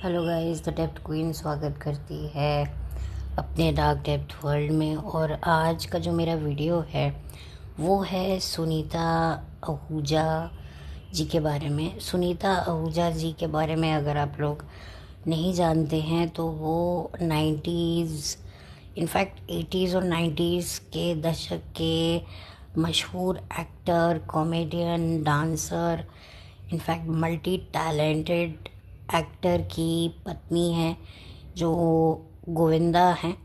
Hello guys, the depth queen स्वागत करती है अपने डार्क डेप्थ वर्ल्ड में। और आज का जो मेरा वीडियो है वो है सुनीता आहूजा जी के बारे में। सुनीता आहूजा जी के बारे में अगर आप लोग नहीं जानते हैं तो वो 90s, इनफैक्ट 80s और 90s के दशक के मशहूर actor, comedian, dancer, in fact multi talented actor की पत्नी है। जो गोविंदा हैं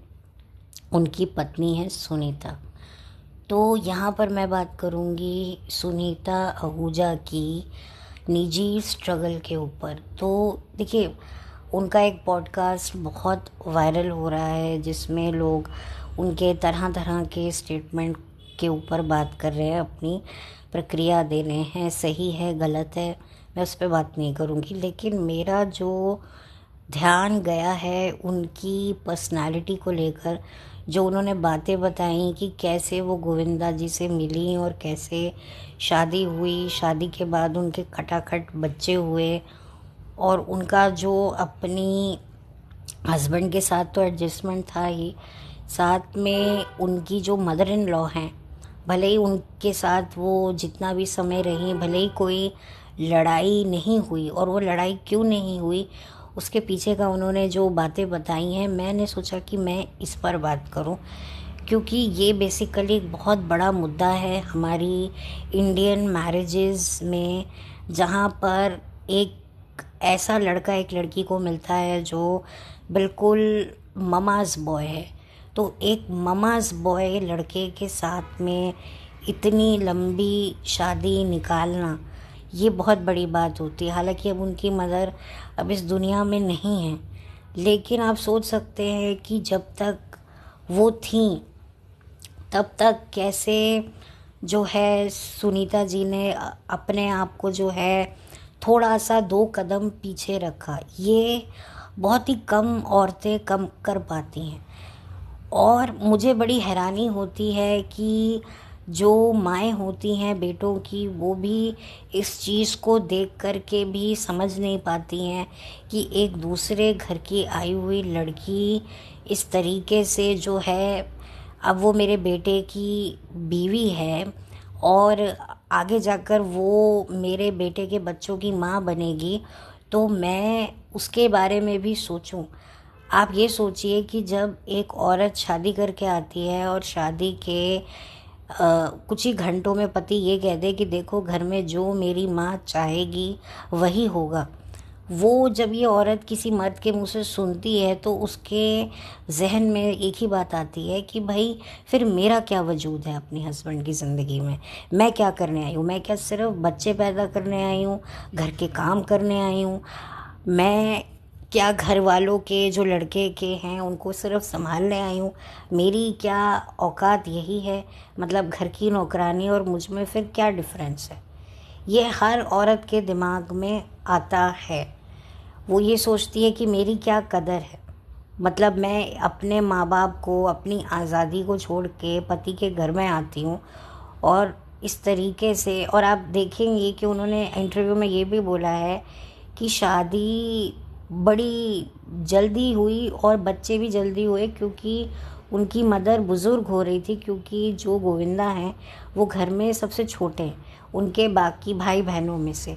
उनकी पत्नी है सुनीता। तो यहाँ पर मैं बात करूँगी सुनीता आहूजा की निजी स्ट्रगल के ऊपर। तो देखिए, उनका एक पॉडकास्ट बहुत वायरल हो रहा है जिसमें लोग उनके तरह तरह के स्टेटमेंट के ऊपर बात कर रहे हैं, अपनी प्रक्रिया दे रहे हैं। सही है, गलत है, मैं उस पर बात नहीं करूँगी। लेकिन मेरा जो ध्यान गया है उनकी पर्सनालिटी को लेकर, जो उन्होंने बातें बताई कि कैसे वो गोविंदा जी से मिली और कैसे शादी हुई, शादी के बाद उनके खटाखट बच्चे हुए, और उनका जो अपनी हस्बैंड के साथ तो एडजस्टमेंट था ही, साथ में उनकी जो मदर इन लॉ हैं, भले ही उनके साथ वो जितना भी समय रही, भले ही कोई लड़ाई नहीं हुई, और वो लड़ाई क्यों नहीं हुई उसके पीछे का उन्होंने जो बातें बताई हैं, मैंने सोचा कि मैं इस पर बात करूं, क्योंकि ये बेसिकली एक बहुत बड़ा मुद्दा है हमारी इंडियन मैरिजेस में, जहाँ पर एक ऐसा लड़का एक लड़की को मिलता है जो बिल्कुल ममाज़ बॉय है। तो एक ममाज़ बॉय लड़के के साथ में इतनी लंबी शादी निकालना, ये बहुत बड़ी बात होती है। हालांकि अब उनकी मदर अब इस दुनिया में नहीं है, लेकिन आप सोच सकते हैं कि जब तक वो थी तब तक कैसे जो है सुनीता जी ने अपने आप को जो है थोड़ा सा 2 कदम पीछे रखा। ये बहुत ही कम औरतें कम कर पाती हैं। और मुझे बड़ी हैरानी होती है कि जो माएँ होती हैं बेटों की, वो भी इस चीज़ को देख कर के भी समझ नहीं पाती हैं कि एक दूसरे घर की आई हुई लड़की इस तरीके से जो है, अब वो मेरे बेटे की बीवी है और आगे जाकर वो मेरे बेटे के बच्चों की माँ बनेगी, तो मैं उसके बारे में भी सोचूं। आप ये सोचिए कि जब एक औरत शादी करके आती है और शादी के कुछ ही घंटों में पति ये कह दे कि देखो, घर में जो मेरी माँ चाहेगी वही होगा, वो जब ये औरत किसी मर्द के मुंह से सुनती है तो उसके जहन में एक ही बात आती है कि भाई फिर मेरा क्या वजूद है अपनी हस्बैंड की ज़िंदगी में। मैं क्या करने आई हूँ? मैं क्या सिर्फ बच्चे पैदा करने आई हूँ, घर के काम करने आई हूँ? मैं क्या घर वालों के जो लड़के के हैं उनको सिर्फ संभालने आई हूँ? मेरी क्या औकात यही है? मतलब घर की नौकरानी और मुझ में फिर क्या डिफरेंस है? ये हर औरत के दिमाग में आता है। वो ये सोचती है कि मेरी क्या कदर है, मतलब मैं अपने माँ बाप को, अपनी आज़ादी को छोड़ के पति के घर में आती हूँ। और इस तरीके से, और आप देखेंगे कि उन्होंने इंटरव्यू में ये भी बोला है कि शादी बड़ी जल्दी हुई और बच्चे भी जल्दी हुए, क्योंकि उनकी मदर बुज़ुर्ग हो रही थी, क्योंकि जो गोविंदा हैं वो घर में सबसे छोटे हैं उनके बाकी भाई बहनों में से।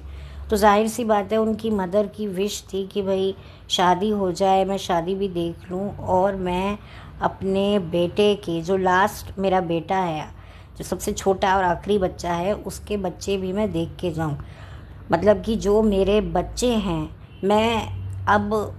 तो जाहिर सी बात है उनकी मदर की विश थी कि भाई शादी हो जाए, मैं शादी भी देख लूँ और मैं अपने बेटे के, जो लास्ट मेरा बेटा है, जो सबसे छोटा और आखिरी बच्चा है, उसके बच्चे भी मैं देख के जाऊँ। मतलब कि जो मेरे बच्चे हैं, मैं अब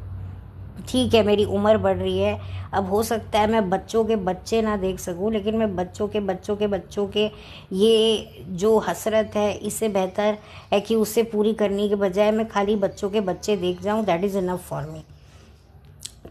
ठीक है मेरी उम्र बढ़ रही है, अब हो सकता है मैं बच्चों के बच्चे ना देख सकूं, लेकिन मैं बच्चों के बच्चों के बच्चों के ये जो हसरत है, इससे बेहतर है कि उससे पूरी करने के बजाय मैं खाली बच्चों के बच्चे देख जाऊं। That is enough for me.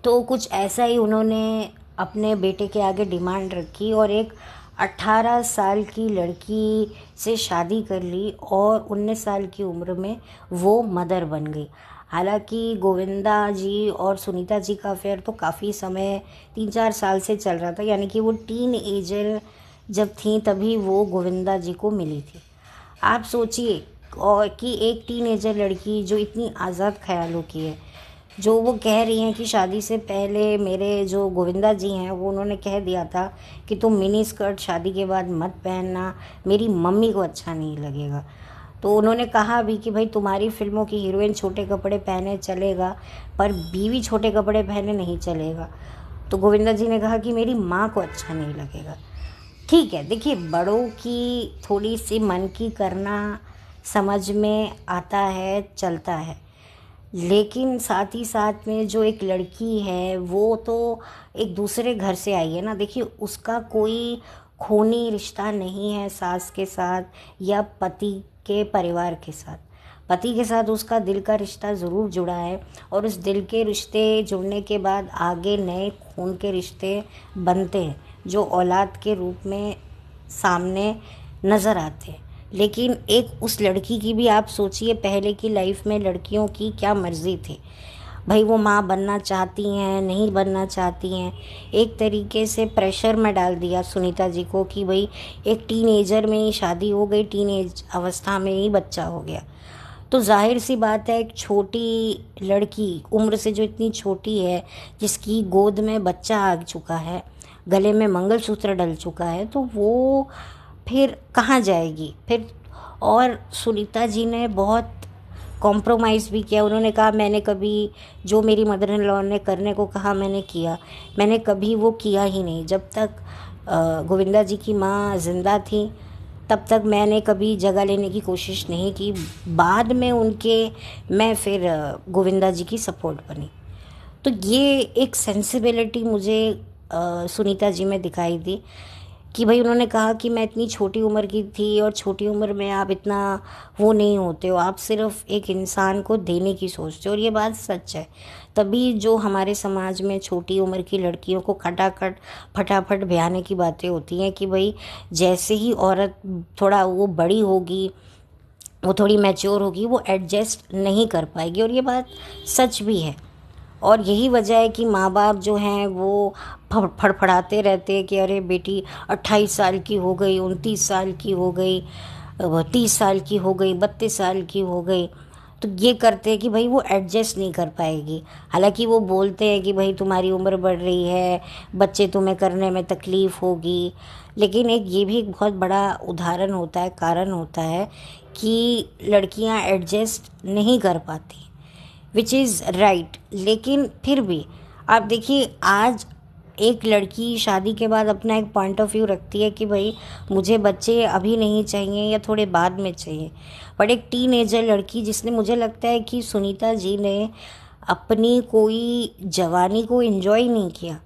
तो कुछ ऐसा ही उन्होंने अपने बेटे के आगे डिमांड रखी और एक 18 साल की लड़की से शादी कर ली और 19 साल की उम्र में वो मदर बन गई। हालांकि गोविंदा जी और सुनीता जी का अफेयर तो काफ़ी समय, 3-4 साल से चल रहा था, यानी कि वो टीन एजर जब थी तभी वो गोविंदा जी को मिली थी। आप सोचिए, और कि एक टीनेजर लड़की जो इतनी आज़ाद ख्यालों की है, जो वो कह रही हैं कि शादी से पहले मेरे जो गोविंदा जी हैं वो उन्होंने कह दिया था कि तुम मिनी स्कर्ट शादी के बाद मत पहनना, मेरी मम्मी को अच्छा नहीं लगेगा। तो उन्होंने कहा भी कि भाई तुम्हारी फिल्मों की हीरोइन छोटे कपड़े पहने चलेगा, पर बीवी छोटे कपड़े पहने नहीं चलेगा। तो गोविंदा जी ने कहा कि मेरी माँ को अच्छा नहीं लगेगा। ठीक है, देखिए बड़ों की थोड़ी सी मन की करना समझ में आता है, चलता है, लेकिन साथ ही साथ में जो एक लड़की है वो तो एक दूसरे घर से आई है ना। देखिए उसका कोई खूनी रिश्ता नहीं है सास के साथ या पति के परिवार के साथ। पति के साथ उसका दिल का रिश्ता ज़रूर जुड़ा है, और उस दिल के रिश्ते जुड़ने के बाद आगे नए खून के रिश्ते बनते हैं जो औलाद के रूप में सामने नज़र आते हैं। लेकिन एक उस लड़की की भी आप सोचिए, पहले की लाइफ में लड़कियों की क्या मर्जी थी, भाई वो माँ बनना चाहती हैं नहीं बनना चाहती हैं। एक तरीके से प्रेशर में डाल दिया सुनीता जी को कि भाई एक टीनेजर में ही शादी हो गई, टीनेज अवस्था में ही बच्चा हो गया। तो जाहिर सी बात है, एक छोटी लड़की उम्र से जो इतनी छोटी है, जिसकी गोद में बच्चा आ चुका है, गले में मंगलसूत्र डल चुका है, तो वो फिर कहाँ जाएगी फिर। और सुनीता जी ने बहुत कॉम्प्रोमाइज़ भी किया। उन्होंने कहा मैंने कभी जो मेरी मदर इन लॉ ने करने को कहा मैंने किया, मैंने कभी वो किया ही नहीं। जब तक गोविंदा जी की माँ जिंदा थी तब तक मैंने कभी जगह लेने की कोशिश नहीं की। बाद में उनके मैं फिर गोविंदा जी की सपोर्ट बनी। तो ये एक सेंसिबिलिटी मुझे सुनीता जी में दिखाई दी कि भाई उन्होंने कहा कि मैं इतनी छोटी उम्र की थी, और छोटी उम्र में आप इतना वो नहीं होते हो, आप सिर्फ एक इंसान को देने की सोचते हो। और ये बात सच है। तभी जो हमारे समाज में छोटी उम्र की लड़कियों को खटाखट फटाफट ब्याहने की बातें होती हैं कि भाई जैसे ही औरत थोड़ा वो बड़ी होगी, वो थोड़ी मैच्योर होगी, वो एडजस्ट नहीं कर पाएगी। और ये बात सच भी है। और यही वजह है कि माँ बाप जो हैं वो फड़फड़ाते रहते हैं कि अरे बेटी 28 साल की हो गई, 29 साल की हो गई, 30 साल की हो गई, 32 साल की हो गई। तो ये करते हैं कि भाई वो एडजस्ट नहीं कर पाएगी। हालांकि वो बोलते हैं कि भाई तुम्हारी उम्र बढ़ रही है, बच्चे तुम्हें करने में तकलीफ़ होगी, लेकिन एक ये भी एक बहुत बड़ा उदाहरण होता है, कारण होता है कि लड़कियां एडजस्ट नहीं कर पाती, विच इज़ राइट। लेकिन फिर भी आप देखिए, आज एक लड़की शादी के बाद अपना एक पॉइंट ऑफ व्यू रखती है कि भाई मुझे बच्चे अभी नहीं चाहिए या थोड़े बाद में चाहिए। बट एक टीनेजर लड़की, जिसने, मुझे लगता है कि सुनीता जी ने अपनी कोई जवानी को एंजॉय नहीं किया,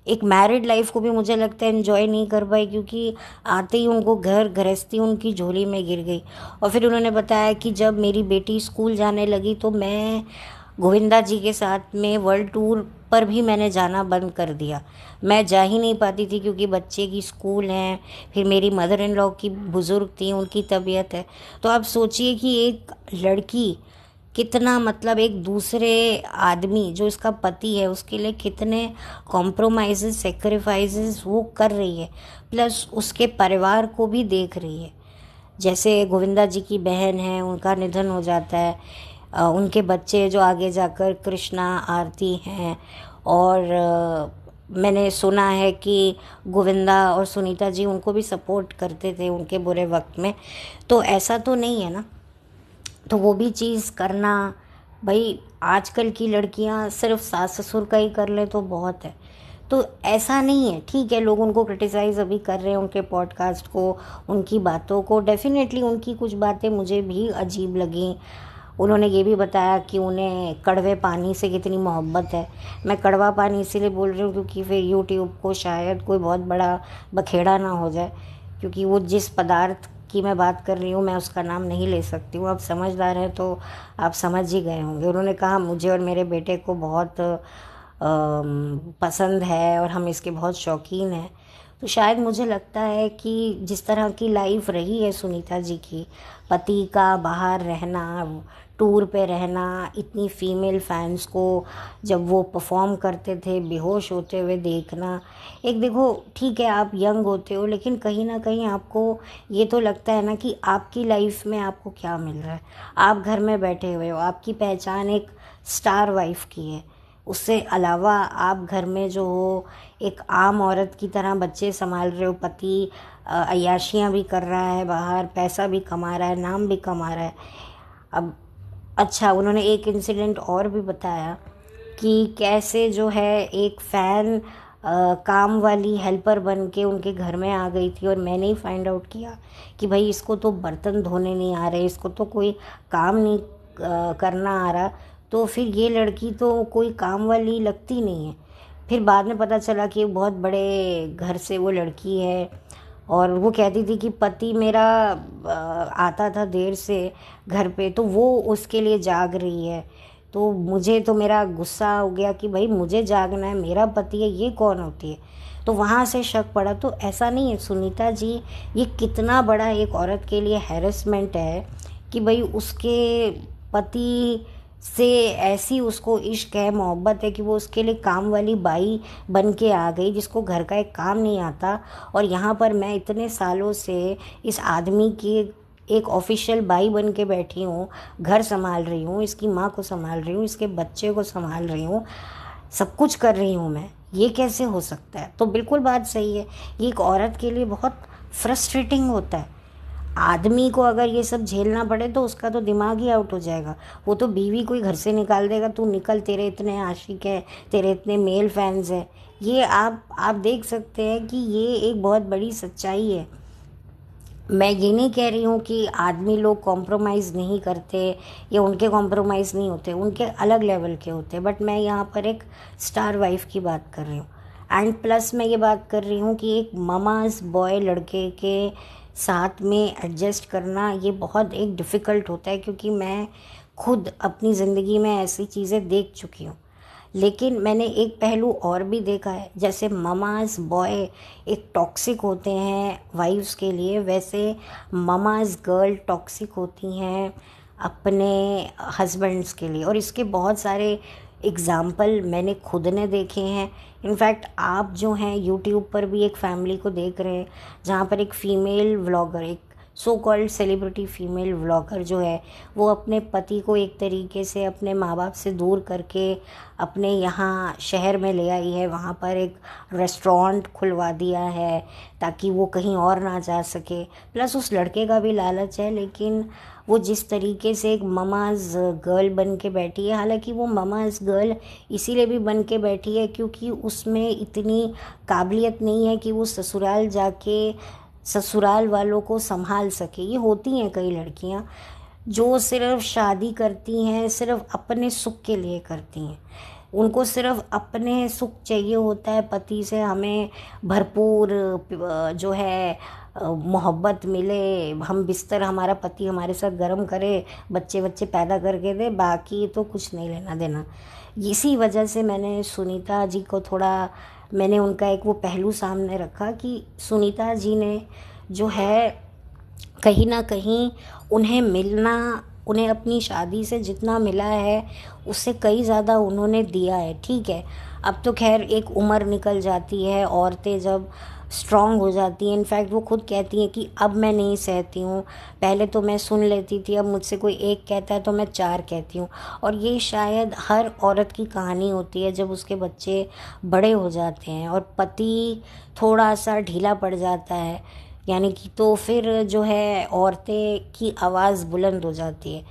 एक मैरिड लाइफ को भी मुझे लगता है एंजॉय नहीं कर पाई, क्योंकि आते ही उनको घर गृहस्थी उनकी झोली में गिर गई। और फिर उन्होंने बताया कि जब मेरी बेटी स्कूल जाने लगी तो मैं गोविंदा जी के साथ में वर्ल्ड टूर पर भी मैंने जाना बंद कर दिया। मैं जा ही नहीं पाती थी क्योंकि बच्चे की स्कूल हैं, फिर मेरी मदर इन लॉ की बुज़ुर्ग थी, उनकी तबीयत है। तो आप सोचिए कि एक लड़की कितना, मतलब एक दूसरे आदमी जो इसका पति है उसके लिए कितने कॉम्प्रोमाइज़ सेक्रीफाइसेस वो कर रही है, प्लस उसके परिवार को भी देख रही है। जैसे गोविंदा जी की बहन है, उनका निधन हो जाता है, उनके बच्चे जो आगे जाकर कृष्णा आरती हैं, और मैंने सुना है कि गोविंदा और सुनीता जी उनको भी सपोर्ट करते थे उनके बुरे वक्त में। तो ऐसा तो नहीं है ना, तो वो भी चीज़ करना, भाई आजकल की लड़कियां सिर्फ सास ससुर का ही कर ले तो बहुत है। तो ऐसा नहीं है, ठीक है, लोग उनको क्रिटिसाइज़ अभी कर रहे हैं, उनके पॉडकास्ट को, उनकी बातों को। डेफिनेटली उनकी कुछ बातें मुझे भी अजीब लगी। उन्होंने ये भी बताया कि उन्हें कड़वे पानी से कितनी मोहब्बत है। मैं कड़वा पानी इसीलिए बोल रही हूँ क्योंकि फिर यूट्यूब को शायद कोई बहुत बड़ा बखेड़ा ना हो जाए, क्योंकि वो जिस पदार्थ की मैं बात कर रही हूँ मैं उसका नाम नहीं ले सकती हूँ। आप समझदार हैं तो आप समझ ही गए होंगे। उन्होंने कहा मुझे और मेरे बेटे को बहुत पसंद है और हम इसके बहुत शौकीन हैं। तो शायद मुझे लगता है कि जिस तरह की लाइफ रही है सुनीता जी की, पति का बाहर रहना, टूर पे रहना, इतनी फीमेल फैंस को जब वो परफॉर्म करते थे बेहोश होते हुए देखना, एक देखो ठीक है आप यंग होते हो, लेकिन कहीं ना कहीं आपको ये तो लगता है ना कि आपकी लाइफ में आपको क्या मिल रहा है। आप घर में बैठे हुए हो, आपकी पहचान एक स्टार वाइफ की है। उससे अलावा आप घर में जो हो एक आम औरत की तरह बच्चे संभाल रहे हो, पति अय्याशियाँ भी कर रहा है बाहर, पैसा भी कमा रहा है, नाम भी कमा रहा है। अब अच्छा, उन्होंने एक इंसिडेंट और भी बताया कि कैसे जो है एक फ़ैन काम वाली हेल्पर बन के उनके घर में आ गई थी, और मैंने ही फाइंड आउट किया कि भाई इसको तो बर्तन धोने नहीं आ रहे, इसको तो कोई काम नहीं करना आ रहा, तो फिर ये लड़की तो कोई काम वाली लगती नहीं है। फिर बाद में पता चला कि बहुत बड़े घर से वो लड़की है, और वो कहती थी कि पति मेरा आता था देर से घर पे, तो वो उसके लिए जाग रही है। तो मुझे तो मेरा गुस्सा हो गया कि भाई मुझे जागना है, मेरा पति है, ये कौन होती है। तो वहाँ से शक पड़ा। तो ऐसा नहीं है सुनीता जी, ये कितना बड़ा एक औरत के लिए हैरेसमेंट है कि भाई उसके पति से ऐसी उसको इश्क है, मोहब्बत है कि वो उसके लिए काम वाली बाई बन के आ गई जिसको घर का एक काम नहीं आता। और यहाँ पर मैं इतने सालों से इस आदमी की एक ऑफिशियल बाई बन के बैठी हूँ, घर संभाल रही हूँ, इसकी माँ को संभाल रही हूँ, इसके बच्चे को संभाल रही हूँ, सब कुछ कर रही हूँ मैं। ये कैसे हो सकता है? तो बिल्कुल बात सही है, ये एक औरत के लिए बहुत फ्रस्ट्रेटिंग होता है। आदमी को अगर ये सब झेलना पड़े तो उसका तो दिमाग ही आउट हो जाएगा। वो तो बीवी को ही घर से निकाल देगा, तू निकल, तेरे इतने आशिक है, तेरे इतने मेल फैंस है। ये आप देख सकते हैं कि ये एक बहुत बड़ी सच्चाई है। मैं ये नहीं कह रही हूँ कि आदमी लोग कॉम्प्रोमाइज़ नहीं करते या उनके कॉम्प्रोमाइज़ नहीं होते, उनके अलग लेवल के होते हैं, बट मैं यहाँ पर एक स्टार वाइफ की बात कर रही हूँ। एंड प्लस मैं ये बात कर रही हूँ कि एक ममाज़ बॉय लड़के के साथ में एडजस्ट करना ये बहुत एक डिफ़िकल्ट होता है, क्योंकि मैं खुद अपनी ज़िंदगी में ऐसी चीज़ें देख चुकी हूँ। लेकिन मैंने एक पहलू और भी देखा है, जैसे ममाज़ बॉय एक टॉक्सिक होते हैं वाइफ्स के लिए, वैसे ममाज़ गर्ल टॉक्सिक होती हैं अपने हस्बैंड्स के लिए। और इसके बहुत सारे एग्ज़ाम्पल मैंने खुद ने देखे हैं। इनफैक्ट आप जो हैं यूट्यूब पर भी एक फैमिली को देख रहे हैं जहाँ पर एक फ़ीमेल व्लॉगर, एक so called celebrity female vlogger जो है, वो अपने पति को एक तरीके से अपने माँ बाप से दूर करके अपने यहाँ शहर में ले आई है। वहाँ पर एक रेस्टोरेंट खुलवा दिया है ताकि वो कहीं और ना जा सके। प्लस उस लड़के का भी लालच है, लेकिन वो जिस तरीके से एक ममाज़ गर्ल बन के बैठी है, हालांकि वो ममाज़ गर्ल इसीलिए भी बन के बैठी है क्योंकि उसमें इतनी काबिलियत नहीं है कि वो ससुराल जाके ससुराल वालों को संभाल सके। ये होती हैं कई लड़कियां जो सिर्फ शादी करती हैं, सिर्फ अपने सुख के लिए करती हैं। उनको सिर्फ अपने सुख चाहिए होता है, पति से हमें भरपूर जो है मोहब्बत मिले, हम बिस्तर हमारा पति हमारे साथ गर्म करे, बच्चे बच्चे पैदा करके दे, बाकी तो कुछ नहीं लेना देना। इसी वजह से मैंने सुनीता जी को थोड़ा, मैंने उनका एक वो पहलू सामने रखा कि सुनीता जी ने जो है कहीं ना कहीं उन्हें मिलना, उन्हें अपनी शादी से जितना मिला है उससे कई ज़्यादा उन्होंने दिया है। ठीक है, अब तो खैर एक उम्र निकल जाती है, औरतें जब स्ट्रॉन्ग हो जाती हैं, इनफैक्ट वो खुद कहती हैं कि अब मैं नहीं सहती हूँ, पहले तो मैं सुन लेती थी, अब मुझसे कोई एक कहता है तो मैं चार कहती हूँ। और ये शायद हर औरत की कहानी होती है जब उसके बच्चे बड़े हो जाते हैं और पति थोड़ा सा ढीला पड़ जाता है, यानी कि तो फिर जो है औरतें की आवाज़ बुलंद हो जाती है।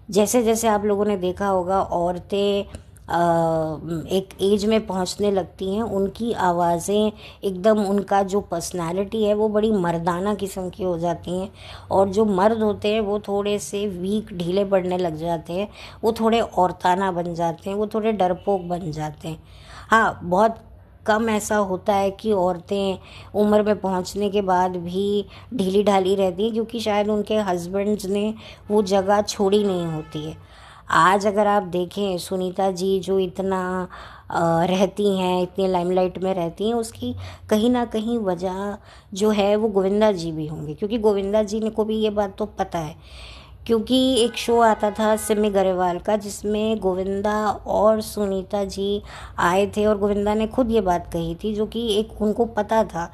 जैसे जैसे आप लोगों ने देखा होगा औरतें एक एज में पहुंचने लगती हैं, उनकी आवाज़ें एकदम, उनका जो पर्सनालिटी है वो बड़ी मर्दाना किस्म की हो जाती हैं। और जो मर्द होते हैं वो थोड़े से वीक, ढीले पड़ने लग जाते हैं, वो थोड़े औरताना बन जाते हैं, वो थोड़े डरपोक बन जाते हैं। हाँ, बहुत कम ऐसा होता है कि औरतें उम्र में पहुंचने के बाद भी ढीली ढाली रहती हैं, क्योंकि शायद उनके हस्बैंड्स ने वो जगह छोड़ी नहीं होती है। आज अगर आप देखें सुनीता जी जो इतना रहती हैं, इतनी लाइमलाइट में रहती हैं, उसकी कहीं ना कहीं वजह जो है वो गोविंदा जी भी होंगे, क्योंकि गोविंदा जी ने को भी ये बात तो पता है। क्योंकि एक शो आता था सिमी गरेवाल का जिसमें गोविंदा और सुनीता जी आए थे, और गोविंदा ने खुद ये बात कही थी जो कि एक उनको पता था।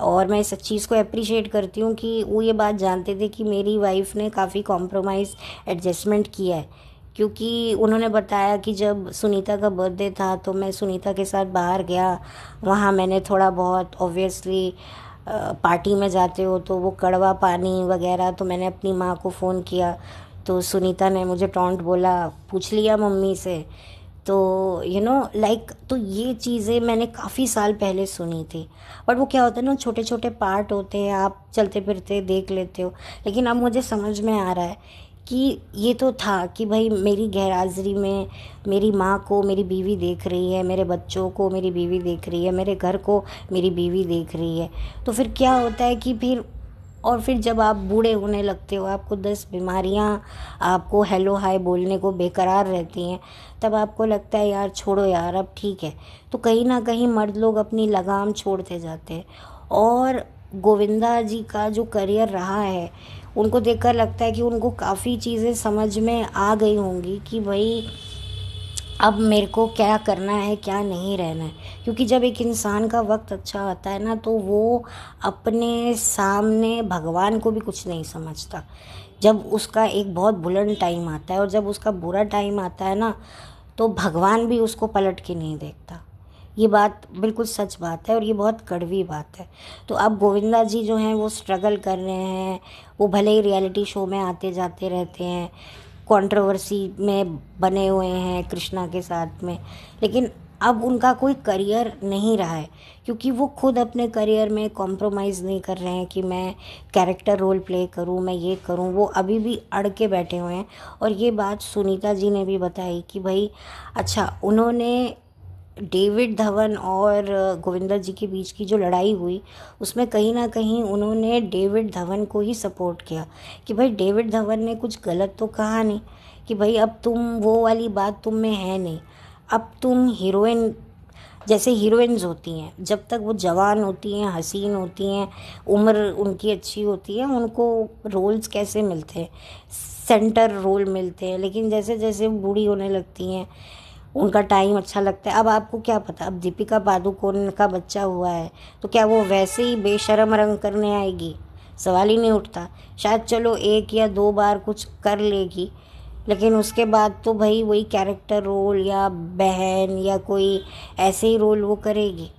और मैं इस चीज़ को अप्रिशिएट करती हूँ कि वो ये बात जानते थे कि मेरी वाइफ ने काफ़ी कॉम्प्रोमाइज़ एडजस्टमेंट किया है, क्योंकि उन्होंने बताया कि जब सुनीता का बर्थडे था तो मैं सुनीता के साथ बाहर गया, वहाँ मैंने थोड़ा बहुत ऑब्वियसली पार्टी में जाते हो तो वो कड़वा पानी वगैरह, तो मैंने अपनी माँ को फ़ोन किया तो सुनीता ने मुझे टॉन्ट बोला, पूछ लिया मम्मी से। तो लाइक तो ये चीज़ें मैंने काफ़ी साल पहले सुनी थी, बट वो क्या होता है ना, छोटे छोटे पार्ट होते हैं, आप चलते फिरते देख लेते हो। लेकिन अब मुझे समझ में आ रहा है कि ये तो था कि भाई मेरी गैरहाज़िरी में मेरी माँ को मेरी बीवी देख रही है, मेरे बच्चों को मेरी बीवी देख रही है, मेरे घर को मेरी बीवी देख रही है। तो फिर क्या होता है कि फिर जब आप बूढ़े होने लगते हो, आपको 10 बीमारियां आपको हेलो हाय बोलने को बेकरार रहती हैं, तब आपको लगता है यार छोड़ो यार अब ठीक है। तो कहीं ना कहीं मर्द लोग अपनी लगाम छोड़ते जाते हैं। और गोविंदा जी का जो करियर रहा है, उनको देखकर लगता है कि उनको काफ़ी चीज़ें समझ में आ गई होंगी कि भाई अब मेरे को क्या करना है, क्या नहीं रहना है। क्योंकि जब एक इंसान का वक्त अच्छा आता है ना, तो वो अपने सामने भगवान को भी कुछ नहीं समझता। जब उसका एक बहुत बुलंद टाइम आता है और जब उसका बुरा टाइम आता है ना, तो भगवान भी उसको पलट के नहीं देखता। ये बात बिल्कुल सच बात है और ये बहुत कड़वी बात है। तो अब गोविंदा जी जो हैं वो स्ट्रगल कर रहे हैं। वो भले ही रियलिटी शो में आते जाते रहते हैं, कंट्रोवर्सी में बने हुए हैं कृष्णा के साथ में, लेकिन अब उनका कोई करियर नहीं रहा है, क्योंकि वो खुद अपने करियर में कॉम्प्रोमाइज़ नहीं कर रहे हैं कि मैं कैरेक्टर रोल प्ले करूं, मैं ये करूं। वो अभी भी अड़ के बैठे हुए हैं। और ये बात सुनीता जी ने भी बताई कि भाई अच्छा, उन्होंने डेविड धवन और गोविंदा जी के बीच की जो लड़ाई हुई, उसमें कहीं ना कहीं उन्होंने डेविड धवन को ही सपोर्ट किया कि भाई डेविड धवन ने कुछ गलत तो कहा नहीं, कि भाई अब तुम वो वाली बात तुम में है नहीं। अब तुम हीरोइन, जैसे हीरोइंस होती हैं, जब तक वो जवान होती हैं, हसीन होती हैं, उम्र उनकी अच्छी होती है, उनको रोल्स कैसे मिलते हैं, सेंटर रोल मिलते हैं। लेकिन जैसे जैसे बूढ़ी होने लगती हैं, उनका टाइम अच्छा लगता है। अब आपको क्या पता, अब दीपिका पादुकोण का बच्चा हुआ है तो क्या वो वैसे ही बेशर्म रंग करने आएगी? सवाल ही नहीं उठता। शायद चलो 1 या 2 बार कुछ कर लेगी, लेकिन उसके बाद तो भाई वही कैरेक्टर रोल या बहन या कोई ऐसे ही रोल वो करेगी।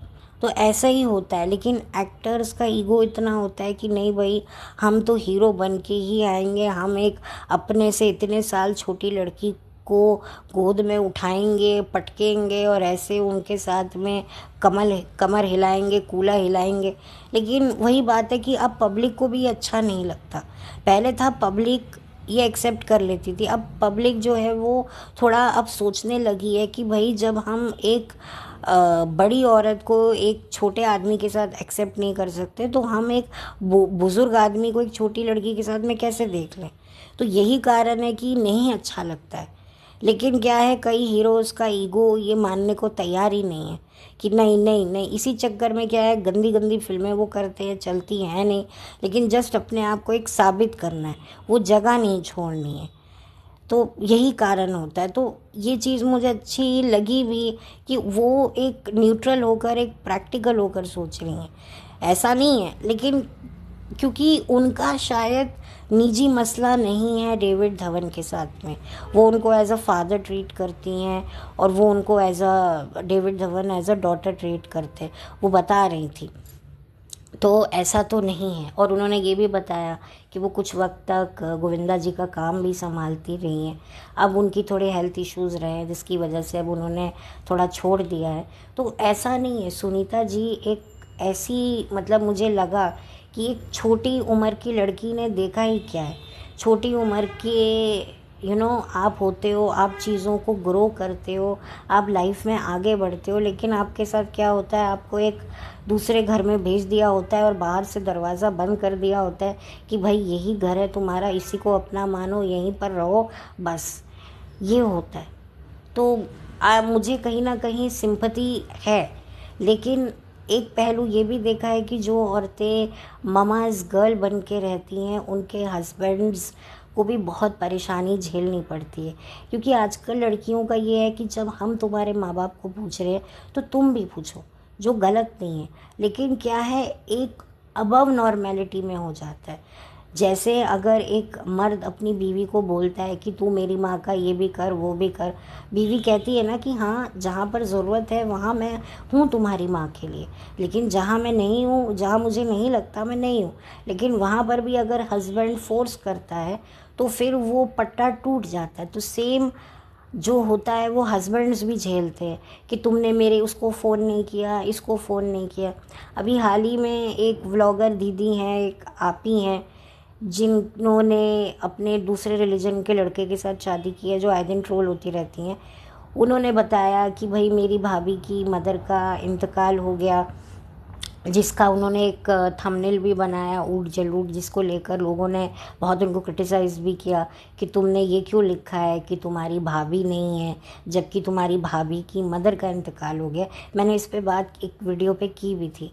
तो ऐसा ही होता है। लेकिन एक्टर्स का ईगो इतना होता है कि नहीं भाई, हम तो हीरो बन के ही आएंगे, हम एक अपने से इतने साल छोटी लड़की को गोद में उठाएंगे, पटकेंगे और ऐसे उनके साथ में कमर हिलाएंगे, कूला हिलाएंगे। लेकिन वही बात है कि अब पब्लिक को भी अच्छा नहीं लगता। पहले था पब्लिक ये एक्सेप्ट कर लेती थी, अब पब्लिक जो है वो थोड़ा अब सोचने लगी है कि भाई जब हम एक बड़ी औरत को एक छोटे आदमी के साथ एक्सेप्ट नहीं कर सकते, तो हम एक बुजुर्ग आदमी को एक छोटी लड़की के साथ में कैसे देख लें। तो यही कारण है कि नहीं अच्छा लगता है। लेकिन क्या है, कई हीरोज़ का ईगो ये मानने को तैयार ही नहीं है कि नहीं नहीं नहीं। इसी चक्कर में क्या है, गंदी गंदी फिल्में वो करते हैं, चलती हैं नहीं, लेकिन जस्ट अपने आप को एक साबित करना है, वो जगह नहीं छोड़नी है। तो यही कारण होता है। तो ये चीज़ मुझे अच्छी लगी भी कि वो एक न्यूट्रल होकर, एक प्रैक्टिकल होकर सोच रही हैं। ऐसा नहीं है, लेकिन क्योंकि उनका शायद निजी मसला नहीं है डेविड धवन के साथ में, वो उनको एज अ फादर ट्रीट करती हैं और वो उनको as a David Dhawan as a daughter treat करते, वो बता रही थी। तो ऐसा तो नहीं है। और उन्होंने ये भी बताया कि वो कुछ वक्त तक गोविंदा जी का काम भी संभालती रही हैं। अब उनकी थोड़े हेल्थ इश्यूज़ रहे हैं जिसकी वजह से अब उन्होंने थोड़ा छोड़ दिया है। तो ऐसा नहीं है, सुनीता जी एक ऐसी, मतलब मुझे लगा कि एक छोटी उम्र की लड़की ने देखा ही क्या है। छोटी उम्र के आप होते हो, आप चीज़ों को ग्रो करते हो, आप लाइफ में आगे बढ़ते हो, लेकिन आपके साथ क्या होता है, आपको एक दूसरे घर में भेज दिया होता है और बाहर से दरवाज़ा बंद कर दिया होता है कि भाई यही घर है तुम्हारा, इसी को अपना मानो, यहीं पर रहो, बस ये होता है। तो मुझे कहीं ना कहीं सिंपैथी है। लेकिन एक पहलू ये भी देखा है कि जो औरतें ममाज गर्ल बन के रहती हैं, उनके हस्बैंड्स को भी बहुत परेशानी झेलनी पड़ती है। क्योंकि आजकल लड़कियों का ये है कि जब हम तुम्हारे माँ बाप को पूछ रहे हैं तो तुम भी पूछो, जो गलत नहीं है। लेकिन क्या है, एक अबव नॉर्मेलिटी में हो जाता है। जैसे अगर एक मर्द अपनी बीवी को बोलता है कि तू मेरी माँ का ये भी कर वो भी कर, बीवी कहती है ना कि हाँ जहाँ पर ज़रूरत है वहाँ मैं हूँ तुम्हारी माँ के लिए, लेकिन जहाँ मैं नहीं हूँ, जहाँ मुझे नहीं लगता मैं नहीं हूँ। लेकिन वहाँ पर भी अगर हस्बैंड फोर्स करता है तो फिर वो पट्टा टूट जाता है। तो सेम जो होता है वो हस्बैंड्स भी झेलते हैं कि तुमने मेरे उसको फ़ोन नहीं किया, इसको फ़ोन नहीं किया। अभी हाल ही में एक व्लॉगर दीदी हैं, एक आपी हैं, जिन्होंने अपने दूसरे रिलीजन के लड़के के साथ शादी की है, जो आए दिन ट्रोल होती रहती हैं। उन्होंने बताया कि भाई मेरी भाभी की मदर का इंतकाल हो गया, जिसका उन्होंने एक थंबनेल भी बनाया ऊट जलूट, जिसको लेकर लोगों ने बहुत उनको क्रिटिसाइज़ भी किया कि तुमने ये क्यों लिखा है कि तुम्हारी भाभी नहीं है, जबकि तुम्हारी भाभी की मदर का इंतकाल हो गया। मैंने इस पे बात एक वीडियो पे की भी थी।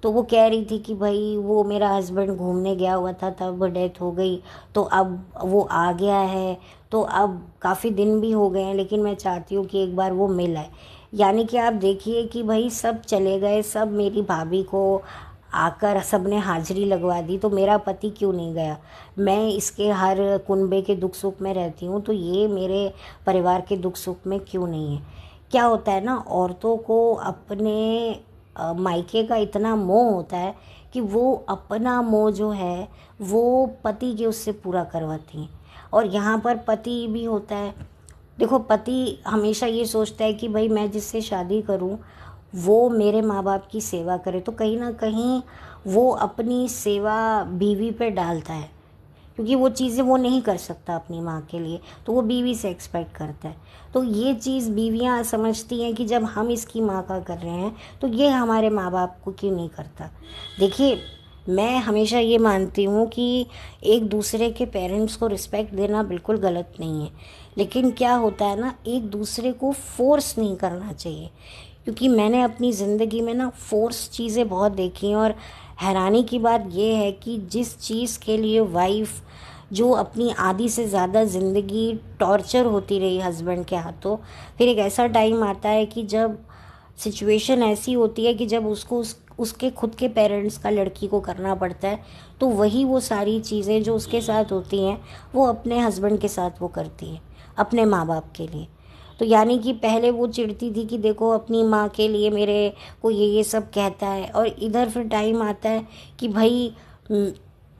तो वो कह रही थी कि भाई वो मेरा हस्बैंड घूमने गया हुआ था तब डेथ हो गई, तो अब वो आ गया है, तो अब काफ़ी दिन भी हो गए हैं, लेकिन मैं चाहती हूँ कि एक बार वो मिल आए। यानी कि आप देखिए कि भाई सब चले गए, सब मेरी भाभी को आकर सबने हाजिरी लगवा दी, तो मेरा पति क्यों नहीं गया? मैं इसके हर कुनबे के दुख सुख में रहती हूँ, तो ये मेरे परिवार के दुख सुख में क्यों नहीं है? क्या होता है ना, औरतों को अपने मायके का इतना मोह होता है कि वो अपना मोह जो है वो पति के उससे पूरा करवाती हैं। और यहाँ पर पति भी होता है, देखो पति हमेशा ये सोचता है कि भाई मैं जिससे शादी करूं वो मेरे माँ बाप की सेवा करे, तो कहीं ना कहीं वो अपनी सेवा बीवी पे डालता है, क्योंकि वो चीज़ें वो नहीं कर सकता अपनी माँ के लिए, तो वो बीवी से एक्सपेक्ट करता है। तो ये चीज़ बीवियाँ समझती हैं कि जब हम इसकी माँ का कर रहे हैं तो ये हमारे माँ बाप को क्यों नहीं करता। देखिए, मैं हमेशा ये मानती हूँ कि एक दूसरे के पेरेंट्स को रिस्पेक्ट देना बिल्कुल गलत नहीं है, लेकिन क्या होता है ना, एक दूसरे को फोर्स नहीं करना चाहिए। क्योंकि मैंने अपनी ज़िंदगी में ना फोर्स चीज़ें बहुत देखी हैं, और हैरानी की बात यह है कि जिस चीज़ के लिए वाइफ जो अपनी आधी से ज़्यादा ज़िंदगी टॉर्चर होती रही हस्बैंड के हाथों, फिर एक ऐसा टाइम आता है कि जब सिचुएशन ऐसी होती है कि जब उसको उसके खुद के पेरेंट्स का लड़की को करना पड़ता है, तो वही वो सारी चीज़ें जो उसके साथ होती हैं वो अपने हस्बैंड के साथ वो करती है, अपने माँ बाप के लिए। तो यानी कि पहले वो चिढ़ती थी कि देखो अपनी माँ के लिए मेरे को ये सब कहता है, और इधर फिर टाइम आता है कि भाई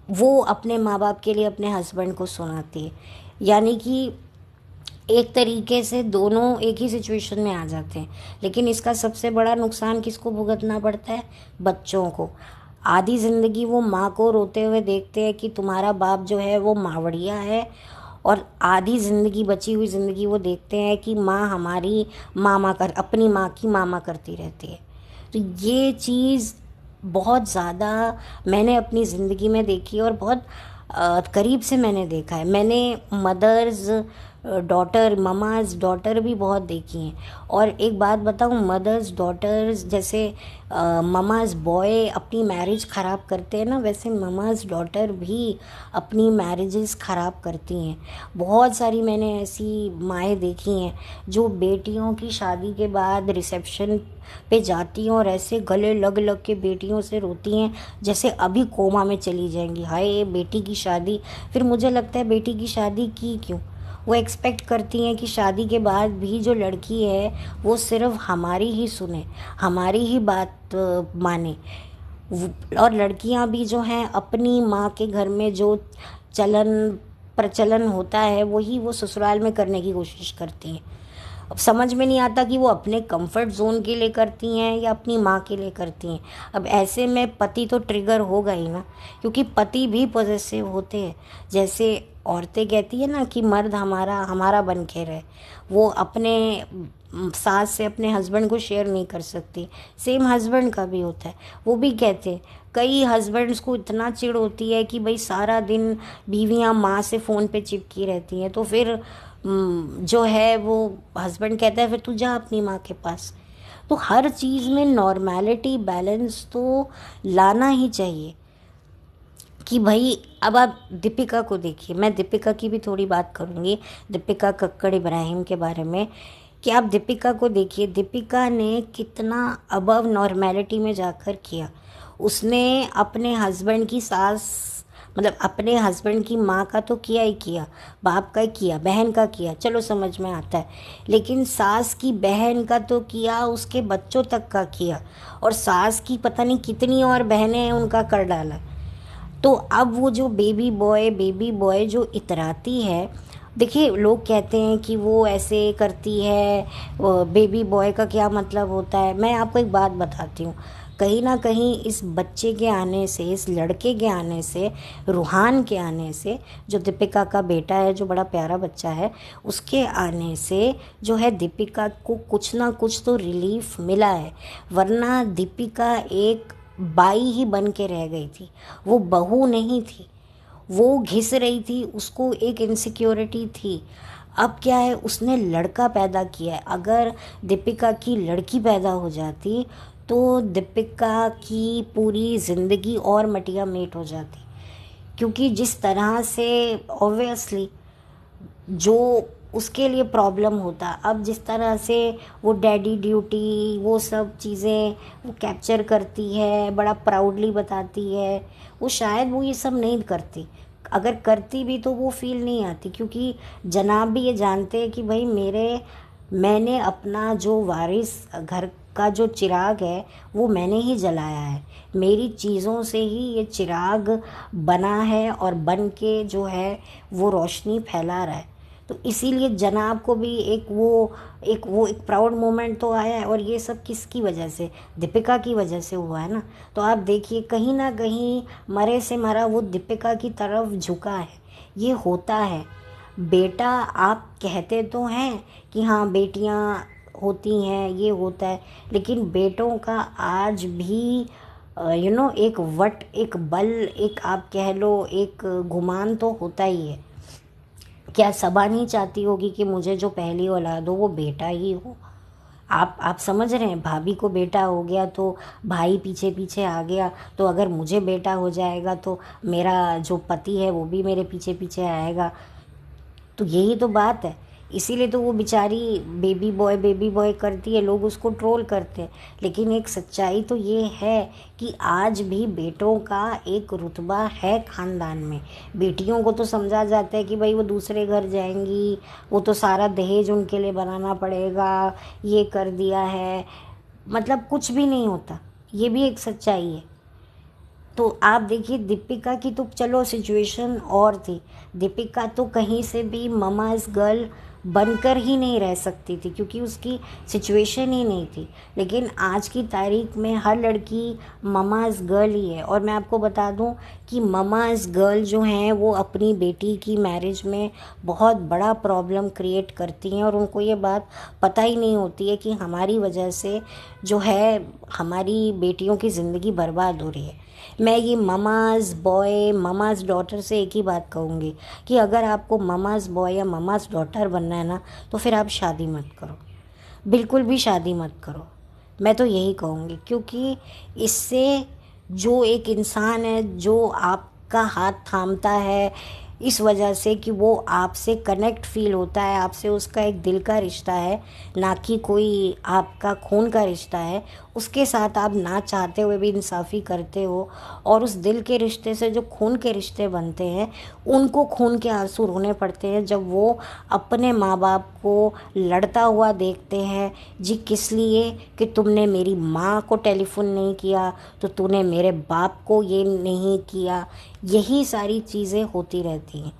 वो अपने माँ बाप के लिए अपने हस्बैंड को सुनाती है। यानी कि एक तरीके से दोनों एक ही सिचुएशन में आ जाते हैं, लेकिन इसका सबसे बड़ा नुकसान किसको भुगतना पड़ता है? बच्चों को। आधी ज़िंदगी वो माँ को रोते हुए देखते हैं कि तुम्हारा बाप जो है वो मावड़िया है, और आधी ज़िंदगी, बची हुई ज़िंदगी वो देखते हैं कि माँ हमारी मामा कर अपनी माँ की मामा करती रहती है। तो ये चीज़ बहुत ज़्यादा मैंने अपनी ज़िंदगी में देखी, और बहुत करीब से मैंने देखा है। मैंने मदर्स डॉटर, ममाज डॉटर भी बहुत देखी हैं। और एक बात बताऊं, मदर्स डॉटर्स जैसे ममाज बॉय अपनी मैरिज ख़राब करते हैं ना, वैसे ममाज डॉटर भी अपनी मैरिजेस ख़राब करती हैं। बहुत सारी मैंने ऐसी माएँ देखी हैं जो बेटियों की शादी के बाद रिसेप्शन पे जाती हैं और ऐसे गले लग लग के बेटियों से रोती हैं जैसे अभी कोमा में चली जाएंगी, हाय बेटी की शादी। फिर मुझे लगता है बेटी की शादी की क्यों? वो एक्सपेक्ट करती हैं कि शादी के बाद भी जो लड़की है वो सिर्फ हमारी ही सुने, हमारी ही बात माने। और लड़कियां भी जो हैं अपनी माँ के घर में जो चलन प्रचलन होता है वही वो ससुराल में करने की कोशिश करती हैं। अब समझ में नहीं आता कि वो अपने कंफर्ट जोन के लिए करती हैं या अपनी माँ के लिए करती हैं। अब ऐसे में पति तो ट्रिगर होगा ही ना, क्योंकि पति भी पॉजेसिव होते हैं। जैसे औरतें कहती है ना कि मर्द हमारा हमारा बन के रहे, वो अपने सास से अपने हस्बैंड को शेयर नहीं कर सकती, सेम हस्बैंड का भी होता है। वो भी कहते हैं, कई हस्बैंड्स को इतना चिढ़ होती है कि भाई सारा दिन बीवियां माँ से फ़ोन पे चिपकी रहती हैं, तो फिर जो है वो हस्बैंड कहता है फिर तू जा अपनी माँ के पास। तो हर चीज़ में नॉर्मैलिटी, बैलेंस तो लाना ही चाहिए। कि भाई अब आप दीपिका को देखिए, मैं दीपिका की भी थोड़ी बात करूँगी, दीपिका कक्कड़ इब्राहिम के बारे में, कि आप दीपिका को देखिए, दीपिका ने कितना अबव नॉर्मैलिटी में जाकर किया। उसने अपने हस्बैंड की सास मतलब अपने हस्बैंड की माँ का तो किया ही किया, बाप का किया, बहन का किया, चलो समझ में आता है, लेकिन सास की बहन का तो किया, उसके बच्चों तक का किया, और सास की पता नहीं कितनी और बहनें हैं उनका कर डाला। तो अब वो जो बेबी बॉय जो इतराती है, देखिए लोग कहते हैं कि वो ऐसे करती है, बेबी बॉय का क्या मतलब होता है। मैं आपको एक बात बताती हूँ, कहीं ना कहीं इस बच्चे के आने से, इस लड़के के आने से, रूहान के आने से, जो दीपिका का बेटा है, जो बड़ा प्यारा बच्चा है, उसके आने से जो है दीपिका को कुछ ना कुछ तो रिलीफ मिला है। वरना दीपिका एक बाई ही बन के रह गई थी, वो बहू नहीं थी, वो घिस रही थी, उसको एक इनसिक्योरिटी थी। अब क्या है, उसने लड़का पैदा किया है। अगर दीपिका की लड़की पैदा हो जाती तो दीपिका की पूरी ज़िंदगी और मटिया मेट हो जाती, क्योंकि जिस तरह से ऑब्वियसली जो उसके लिए प्रॉब्लम होता, अब जिस तरह से वो डैडी ड्यूटी, वो सब चीज़ें वो कैप्चर करती है, बड़ा प्राउडली बताती है, वो शायद वो ये सब नहीं करती। अगर करती भी तो वो फील नहीं आती, क्योंकि जनाब भी ये जानते हैं कि भाई मैंने अपना जो वारिस घर का जो चिराग है वो मैंने ही जलाया है, मेरी चीज़ों से ही ये चिराग बना है और बन के जो है वो रोशनी फैला रहा है। तो इसीलिए जनाब को भी एक प्राउड मोमेंट तो आया है। और ये सब किसकी वजह से, दीपिका की वजह से हुआ है ना। तो आप देखिए कहीं ना कहीं मरे से मरा वो दीपिका की तरफ झुका है। ये होता है, बेटा आप कहते तो हैं कि हाँ बेटियां होती हैं, ये होता है, लेकिन बेटों का आज भी एक वट, एक बल, एक आप कह लो एक गुमान तो होता ही है। क्या सबा नहीं चाहती होगी कि मुझे जो पहली औलाद हो वो बेटा ही हो। आप समझ रहे हैं, भाभी को बेटा हो गया तो भाई पीछे पीछे आ गया, तो अगर मुझे बेटा हो जाएगा तो मेरा जो पति है वो भी मेरे पीछे पीछे आएगा। तो यही तो बात है। इसीलिए तो वो बेचारी बेबी बॉय करती है, लोग उसको ट्रोल करते हैं। लेकिन एक सच्चाई तो ये है कि आज भी बेटों का एक रुतबा है ख़ानदान में। बेटियों को तो समझा जाता है कि भाई वो दूसरे घर जाएंगी, वो तो सारा दहेज उनके लिए बनाना पड़ेगा, ये कर दिया है, मतलब कुछ भी नहीं होता। ये भी एक सच्चाई है। तो आप देखिए दीपिका की तो चलो सिचुएशन और थी, दीपिका तो कहीं से भी ममाज गर्ल बनकर ही नहीं रह सकती थी, क्योंकि उसकी सिचुएशन ही नहीं थी। लेकिन आज की तारीख में हर लड़की ममाज गर्ल ही है। और मैं आपको बता दूं कि ममाज गर्ल जो हैं वो अपनी बेटी की मैरिज में बहुत बड़ा प्रॉब्लम क्रिएट करती हैं, और उनको ये बात पता ही नहीं होती है कि हमारी वजह से जो है हमारी बेटियों की ज़िंदगी बर्बाद हो रही है। मैं ये ममाज़ बॉय, ममाज़ डॉटर से एक ही बात कहूँगी कि अगर आपको ममाज़ बॉय या ममाज़ डॉटर बनना है ना, तो फिर आप शादी मत करो, बिल्कुल भी शादी मत करो। मैं तो यही कहूँगी, क्योंकि इससे जो एक इंसान है जो आपका हाथ थामता है, इस वजह से कि वो आपसे कनेक्ट फील होता है, आपसे उसका एक दिल का रिश्ता है, ना कि कोई आपका खून का रिश्ता है, उसके साथ आप ना चाहते हुए भी इंसाफ़ी करते हो। और उस दिल के रिश्ते से जो खून के रिश्ते बनते हैं, उनको खून के आंसू रोने पड़ते हैं जब वो अपने माँ बाप को लड़ता हुआ देखते हैं। जी किस लिए, कि तुमने मेरी माँ को टेलीफोन नहीं किया, तो तूने मेरे बाप को ये नहीं किया। यही सारी चीज़ें होती रहती हैं।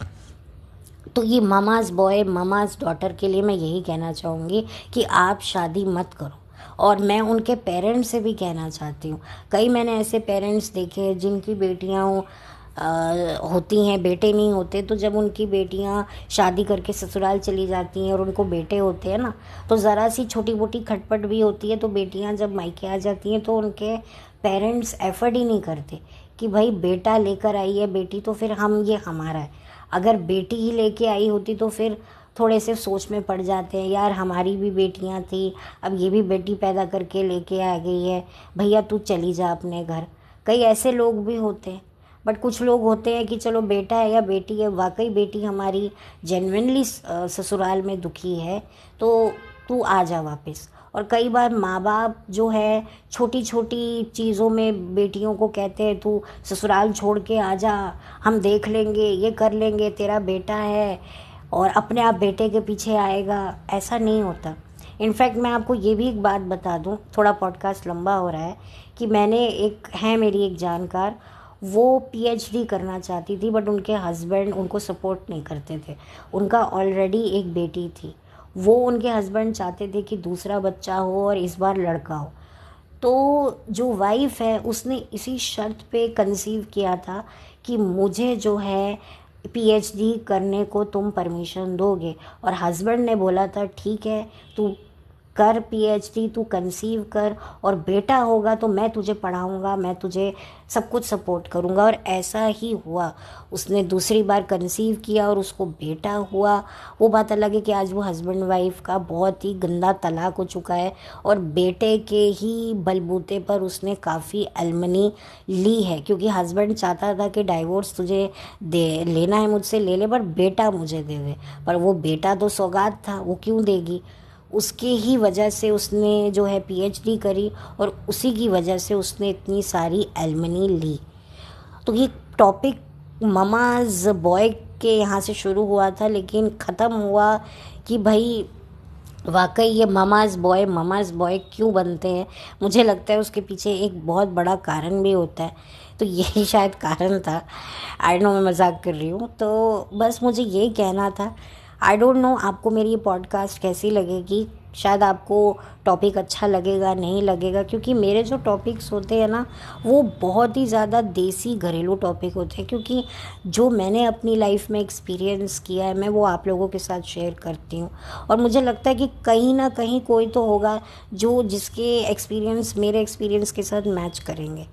तो ये ममाज़ बॉय, ममाज़ डॉटर के लिए मैं यही कहना चाहूँगी कि आप शादी मत करो। और मैं उनके पेरेंट्स से भी कहना चाहती हूँ, कई मैंने ऐसे पेरेंट्स देखे हैं जिनकी बेटियाँ होती हैं, बेटे नहीं होते, तो जब उनकी बेटियां शादी करके ससुराल चली जाती हैं और उनको बेटे होते हैं ना, तो ज़रा सी छोटी मोटी खटपट भी होती है, तो बेटियां जब मायके आ जाती हैं तो उनके पेरेंट्स एफर्ट ही नहीं करते कि भाई बेटा लेकर आई है बेटी, तो फिर ये हमारा है। अगर बेटी ही लेके आई होती तो फिर थोड़े से सोच में पड़ जाते हैं, यार हमारी भी बेटियां थी, अब ये भी बेटी पैदा करके लेके आ गई है, भैया तू चली जा अपने घर। कई ऐसे लोग भी होते हैं। बट कुछ लोग होते हैं कि चलो बेटा है या बेटी है, वाकई बेटी हमारी जेन्युइनली ससुराल में दुखी है, तो तू आ जा वापस। और कई बार माँ बाप जो है छोटी छोटी चीज़ों में बेटियों को कहते हैं तू ससुराल छोड़ के आ जा, हम देख लेंगे, ये कर लेंगे, तेरा बेटा है, और अपने आप बेटे के पीछे आएगा। ऐसा नहीं होता। इनफैक्ट मैं आपको ये भी एक बात बता दूं, थोड़ा पॉडकास्ट लंबा हो रहा है, कि मेरी एक जानकार, वो पीएचडी करना चाहती थी, बट उनके हस्बैंड उनको सपोर्ट नहीं करते थे। उनका ऑलरेडी एक बेटी थी, वो उनके हस्बैंड चाहते थे कि दूसरा बच्चा हो और इस बार लड़का हो। तो जो वाइफ है उसने इसी शर्त पे कंसीव किया था कि मुझे जो है पीएचडी करने को तुम परमिशन दोगे, और हस्बैंड ने बोला था ठीक है तू कर पीएचडी, तू कंसीव कर, और बेटा होगा तो मैं तुझे पढ़ाऊँगा, मैं तुझे सब कुछ सपोर्ट करूँगा। और ऐसा ही हुआ। उसने दूसरी बार कंसीव किया और उसको बेटा हुआ। वो बात अलग है कि आज वो हस्बैंड वाइफ का बहुत ही गंदा तलाक हो चुका है, और बेटे के ही बलबूते पर उसने काफ़ी एलिमनी ली है, क्योंकि हस्बैंड चाहता था कि डाइवोर्स तुझे दे लेना है मुझसे ले ले, पर बेटा मुझे दे दे। पर वो बेटा तो सौगात था, वो क्यों देगी। उसके ही वजह से उसने जो है पीएचडी करी, और उसी की वजह से उसने इतनी सारी एलिमनी ली। तो ये टॉपिक ममाज बॉय के यहाँ से शुरू हुआ था, लेकिन ख़त्म हुआ कि भाई वाकई ये ममाज बॉय क्यों बनते हैं। मुझे लगता है उसके पीछे एक बहुत बड़ा कारण भी होता है। तो यही शायद कारण था। आई नो, मैं मजाक कर रही हूँ। तो बस मुझे यही कहना था। आई डोंट नो आपको मेरी ये पॉडकास्ट कैसी लगेगी। शायद आपको टॉपिक अच्छा लगेगा, नहीं लगेगा, क्योंकि मेरे जो टॉपिक्स होते हैं ना, वो बहुत ही ज़्यादा देसी घरेलू टॉपिक होते हैं, क्योंकि जो मैंने अपनी लाइफ में एक्सपीरियंस किया है मैं वो आप लोगों के साथ शेयर करती हूँ। और मुझे लगता है कि कहीं ना कहीं कोई तो होगा जिसके एक्सपीरियंस मेरे एक्सपीरियंस के साथ मैच करेंगे।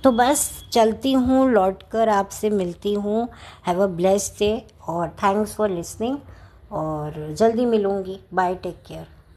तो बस चलती हूँ, लौट कर आपसे मिलती हूँ। हैव अ ब्लेस्ड डे और थैंक्स फॉर लिसनिंग, और जल्दी मिलूँगी। Bye, take care.